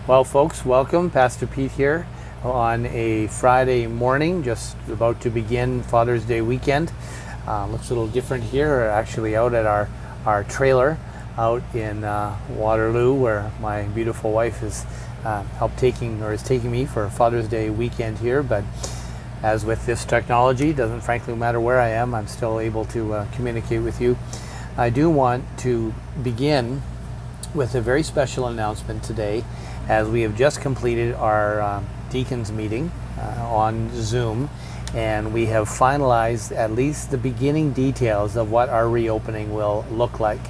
Well, folks, welcome. Pastor Pete here on a Friday morning, just about to begin Father's Day weekend. Looks a little different here. We're actually out at our trailer out in Waterloo, where my beautiful wife is taking me for Father's Day weekend here. But as with this technology, doesn't frankly matter where I am, I'm still able to communicate with you. I do want to begin with a very special announcement today, as we have just completed our deacons meeting on Zoom, and we have finalized at least the beginning details of what our reopening will look like.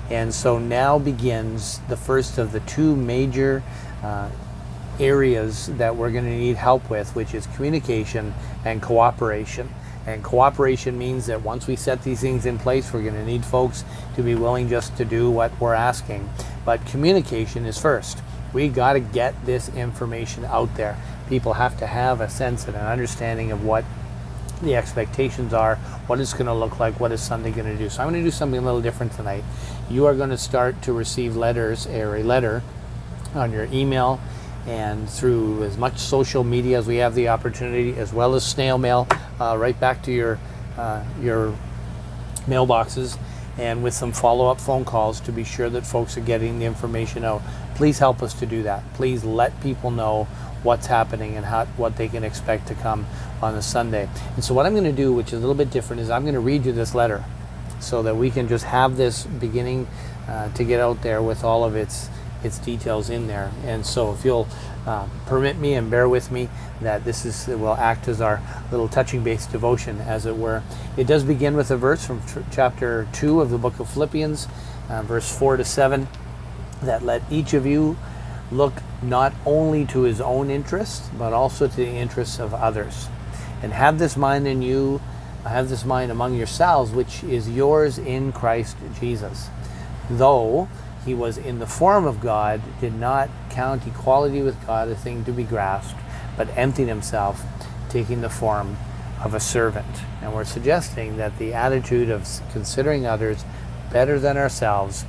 And so now begins the first of the two major areas that we're going to need help with, which is communication and cooperation. And cooperation means that once we set these things in place, we're going to need folks to be willing just to do what we're asking. But communication is first. We got to get this information out there. People have to have a sense and an understanding of what the expectations are, what it's going to look like, what is Sunday going to do. So I'm going to do something a little different tonight. You are going to start to receive letters, or a letter on your email and through as much social media as we have the opportunity, as well as snail mail, right back to your mailboxes, and with some follow-up phone calls to be sure that folks are getting the information out. Please help us to do that. Please let people know what's happening and what they can expect to come on the Sunday. And so what I'm going to do, which is a little bit different, is I'm going to read you this letter so that we can just have this beginning to get out there with all of its details in there. And so if you'll permit me and bear with me, that will act as our little touching base devotion, as it were. It does begin with a verse from chapter 2 of the book of Philippians, verse 4 to 7, that let each of you look not only to his own interests, but also to the interests of others. And have this mind in you, have this mind among yourselves, which is yours in Christ Jesus. Though he was in the form of God, did not count equality with God a thing to be grasped, but emptied himself, taking the form of a servant. And we're suggesting that the attitude of considering others better than ourselves,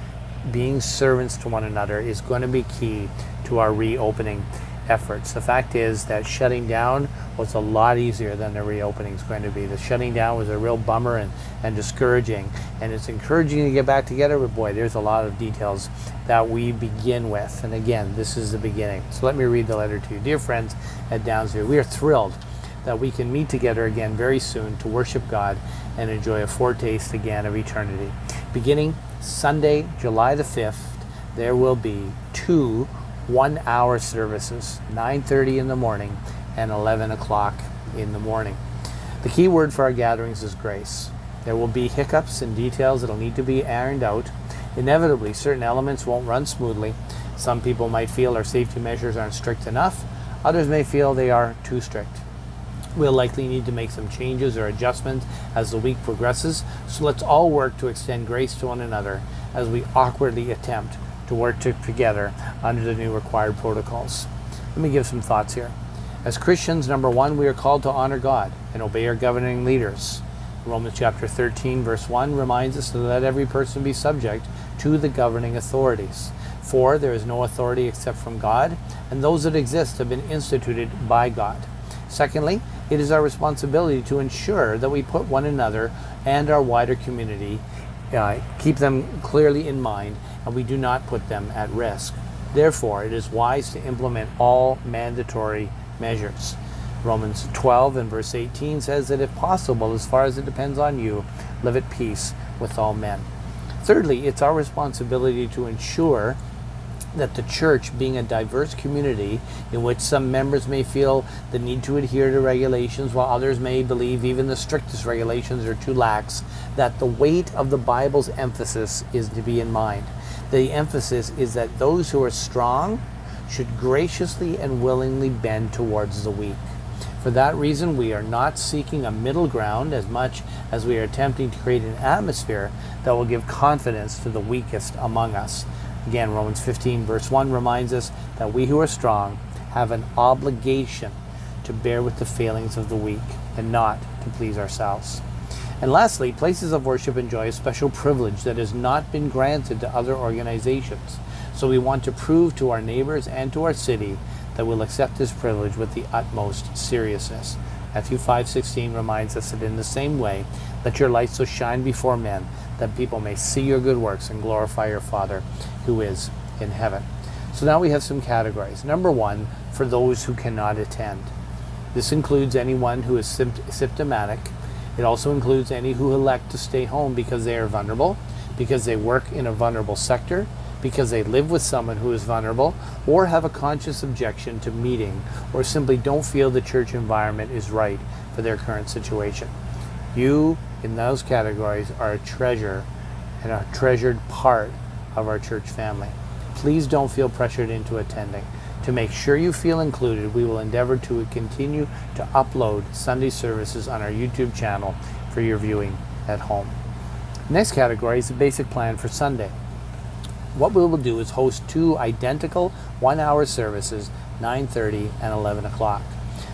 being servants to one another, is going to be key to our reopening efforts. The fact is that shutting down was a lot easier than the reopening is going to be. The shutting down was a real bummer and discouraging, and it's encouraging to get back together, but boy, there's a lot of details that we begin with. And again, this is the beginning. So let me read the letter to you. Dear friends at Downsview, we are thrilled that we can meet together again very soon to worship God and enjoy a foretaste again of eternity. Beginning Sunday, July the 5th, there will be 2 one-hour services, 9:30 in the morning and 11 o'clock in the morning. The key word for our gatherings is grace. There will be hiccups and details that will need to be ironed out. Inevitably, certain elements won't run smoothly. Some people might feel our safety measures aren't strict enough. Others may feel they are too strict. We'll likely need to make some changes or adjustments as the week progresses, so let's all work to extend grace to one another as we awkwardly attempt to work together under the new required protocols. Let me give some thoughts here. As Christians, number one, we are called to honor God and obey our governing leaders. Romans chapter 13, verse 1 reminds us to let every person be subject to the governing authorities. For there is no authority except from God, and those that exist have been instituted by God. Secondly, it is our responsibility to ensure that we put one another and our wider community, keep them clearly in mind, and we do not put them at risk. Therefore, it is wise to implement all mandatory measures. Romans 12 and verse 18 says that if possible, as far as it depends on you, live at peace with all men. Thirdly, it's our responsibility to ensure that the church, being a diverse community in which some members may feel the need to adhere to regulations while others may believe even the strictest regulations are too lax, that the weight of the Bible's emphasis is to be in mind. The emphasis is that those who are strong should graciously and willingly bend towards the weak. For that reason, we are not seeking a middle ground as much as we are attempting to create an atmosphere that will give confidence to the weakest among us. Again, Romans 15 verse 1 reminds us that we who are strong have an obligation to bear with the failings of the weak and not to please ourselves. And lastly, places of worship enjoy a special privilege that has not been granted to other organizations. So we want to prove to our neighbors and to our city that we'll accept this privilege with the utmost seriousness. Matthew 5:16 reminds us that in the same way, let your light so shine before men that people may see your good works and glorify your Father who is in heaven. So now we have some categories. Number one, for those who cannot attend. This includes anyone who is symptomatic. It also includes any who elect to stay home because they are vulnerable, because they work in a vulnerable sector, because they live with someone who is vulnerable, or have a conscious objection to meeting, or simply don't feel the church environment is right for their current situation. You, in those categories, are a treasure and a treasured part of our church family. Please don't feel pressured into attending. To make sure you feel included, we will endeavor to continue to upload Sunday services on our YouTube channel for your viewing at home. Next category is the basic plan for Sunday. What we will do is host 2 identical 1-hour services, 9:30 and 11 o'clock.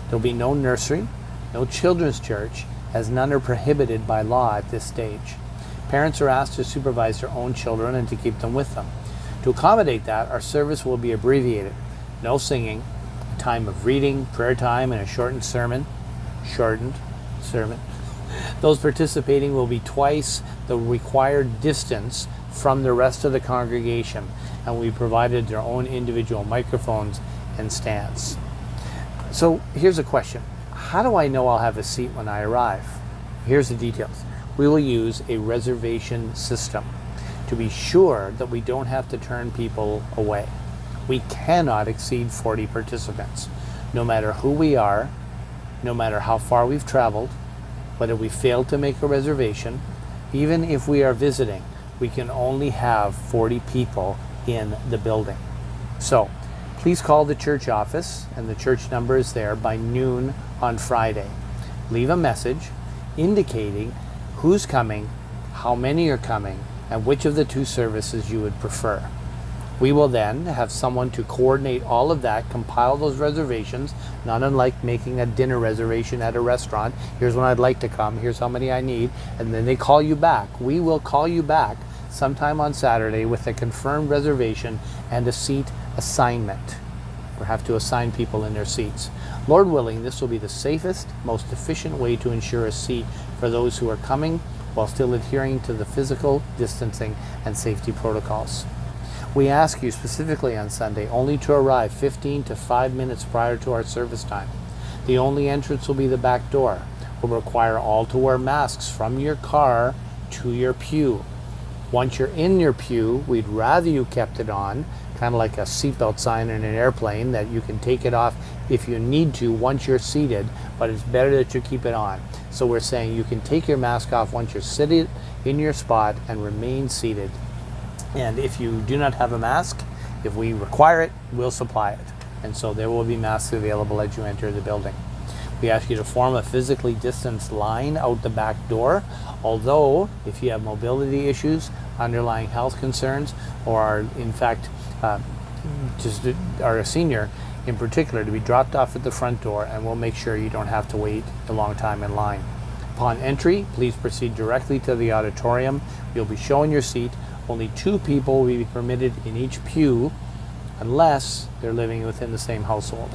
There will be no nursery, no children's church, as none are prohibited by law at this stage. Parents are asked to supervise their own children and to keep them with them. To accommodate that, our service will be abbreviated. No singing, a time of reading, prayer time, and a shortened sermon. Those participating will be twice the required distance from the rest of the congregation, and we provided their own individual microphones and stands. So here's a question. How do I know I'll have a seat when I arrive? Here's the details. We will use a reservation system to be sure that we don't have to turn people away. We cannot exceed 40 participants. No matter who we are, no matter how far we've traveled, whether we fail to make a reservation, even if we are visiting, we can only have 40 people in the building. So please call the church office, and the church number is there, by noon on Friday. Leave a message indicating who's coming, how many are coming, and which of the 2 services you would prefer. We will then have someone to coordinate all of that, compile those reservations, not unlike making a dinner reservation at a restaurant. Here's when I'd like to come, here's how many I need, and then they call you back. We will call you back sometime on Saturday with a confirmed reservation and a seat assignment. We'll have to assign people in their seats. Lord willing, this will be the safest, most efficient way to ensure a seat for those who are coming while still adhering to the physical distancing and safety protocols. We ask you specifically on Sunday only to arrive 15 to 5 minutes prior to our service time. The only entrance will be the back door. We'll require all to wear masks from your car to your pew. Once you're in your pew, we'd rather you kept it on, kind of like a seatbelt sign in an airplane, that you can take it off if you need to once you're seated, but it's better that you keep it on. So we're saying you can take your mask off once you're seated in your spot and remain seated. And if you do not have a mask, if we require it, we'll supply it. And so there will be masks available as you enter the building. We ask you to form a physically distanced line out the back door, although if you have mobility issues, underlying health concerns, or are in fact just are a senior in particular, to be dropped off at the front door, and we'll make sure you don't have to wait a long time in line. Upon entry, please proceed directly to the auditorium. You'll be shown your seat. Only 2 people will be permitted in each pew unless they're living within the same household.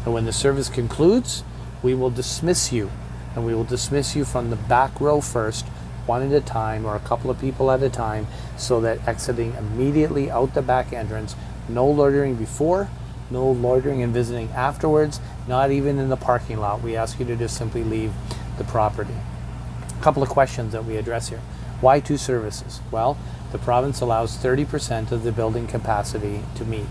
And when the service concludes, we will dismiss you, and we will dismiss you from the back row first, one at a time or a couple of people at a time, so that exiting immediately out the back entrance, no loitering before, no loitering and visiting afterwards, not even in the parking lot. We ask you to just simply leave the property. A couple of questions that we address here. Why 2 services? Well, the province allows 30% of the building capacity to meet.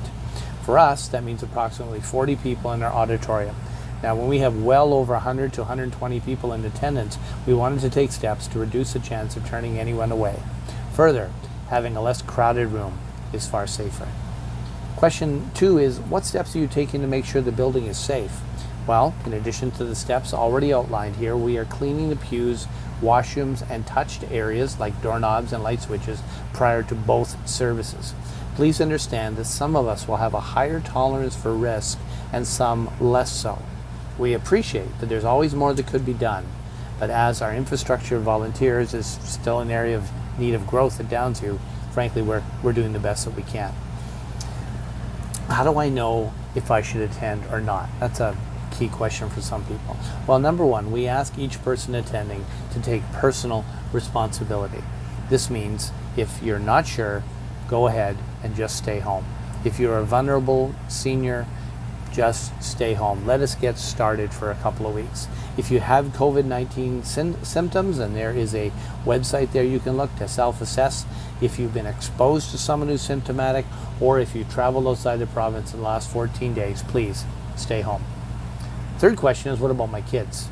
For us, that means approximately 40 people in our auditorium. Now, when we have well over 100 to 120 people in attendance, we wanted to take steps to reduce the chance of turning anyone away. Further, having a less crowded room is far safer. Question 2 is, what steps are you taking to make sure the building is safe? Well, in addition to the steps already outlined here, we are cleaning the pews, washrooms, and touched areas like doorknobs and light switches prior to both services. Please understand that some of us will have a higher tolerance for risk and some less so. We appreciate that there's always more that could be done, but as our infrastructure of volunteers is still an area of need of growth at Downsview, frankly, we're doing the best that we can. How do I know if I should attend or not? That's a key question for some people. Well, number one, we ask each person attending to take personal responsibility. This means if you're not sure, go ahead and just stay home. If you're a vulnerable senior, just stay home. Let us get started for a couple of weeks. If you have COVID-19 symptoms, and there is a website there you can look to self-assess if you've been exposed to someone who's symptomatic, or if you traveled outside the province in the last 14 days, please stay home. Third question is, what about my kids?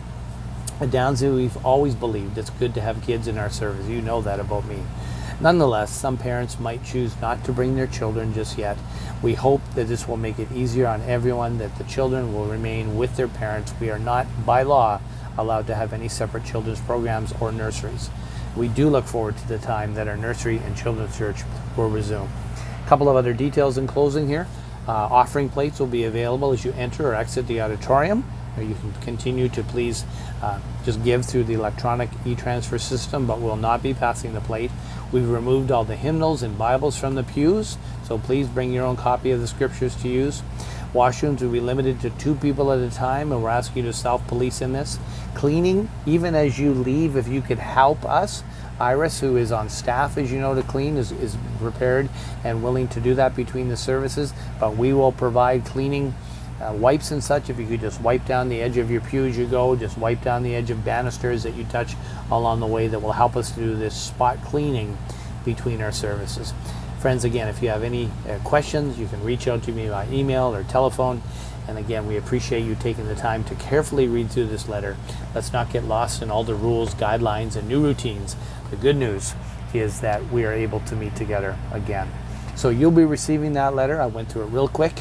At Downsview, we've always believed it's good to have kids in our service. You know that about me. Nonetheless, some parents might choose not to bring their children just yet. We hope that this will make it easier on everyone, that the children will remain with their parents. We are not, by law, allowed to have any separate children's programs or nurseries. We do look forward to the time that our nursery and children's church will resume. A couple of other details in closing here. Offering plates will be available as you enter or exit the auditorium. You can continue to please just give through the electronic e-transfer system, but will not be passing the plate. We've removed all the hymnals and Bibles from the pews, so please bring your own copy of the scriptures to use. Washrooms will be limited to 2 people at a time, and we're asking you to self-police in this. Cleaning, even as you leave, if you could help us. Iris, who is on staff, as you know, to clean, is prepared and willing to do that between the services, but we will provide cleaning wipes and such. If you could just wipe down the edge of your pew as you go, just wipe down the edge of banisters that you touch along the way, that will help us to do this spot cleaning between our services. Friends, again, if you have any questions, you can reach out to me by email or telephone. And again, we appreciate you taking the time to carefully read through this letter. Let's not get lost in all the rules, guidelines, and new routines. The good news is that we are able to meet together again. So you'll be receiving that letter. I went through it real quick.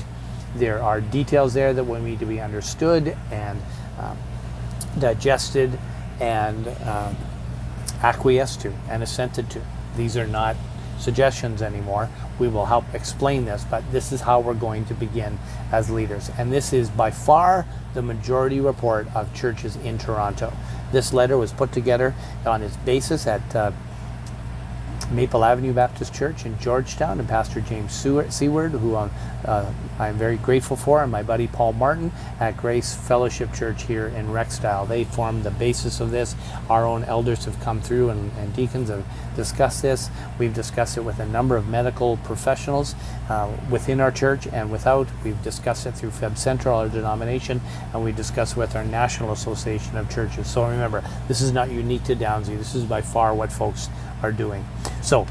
There are details there that will need to be understood and digested and acquiesced to and assented to. These are not suggestions anymore. We will help explain this, but this is how we're going to begin as leaders. And this is by far the majority report of churches in Toronto. This letter was put together on its basis at Maple Avenue Baptist Church in Georgetown, and Pastor James Seward, who I'm very grateful for, and my buddy Paul Martin at Grace Fellowship Church here in Rexdale. They formed the basis of this. Our own elders have come through, and deacons have discussed this. We've discussed it with a number of medical professionals within our church and without. We've discussed it through Feb Central, our denomination, and we discussed with our National Association of Churches. So remember, this is not unique to Downsview. This is by far what folks are doing. So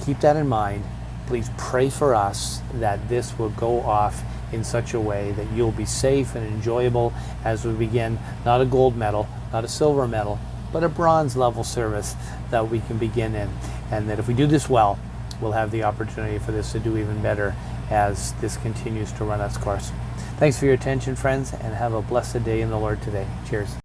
keep that in mind. Please pray for us that this will go off in such a way that you'll be safe and enjoyable as we begin, not a gold medal, not a silver medal, but a bronze level service that we can begin in. And that if we do this well, we'll have the opportunity for this to do even better as this continues to run its course. Thanks for your attention, friends, and have a blessed day in the Lord today. Cheers.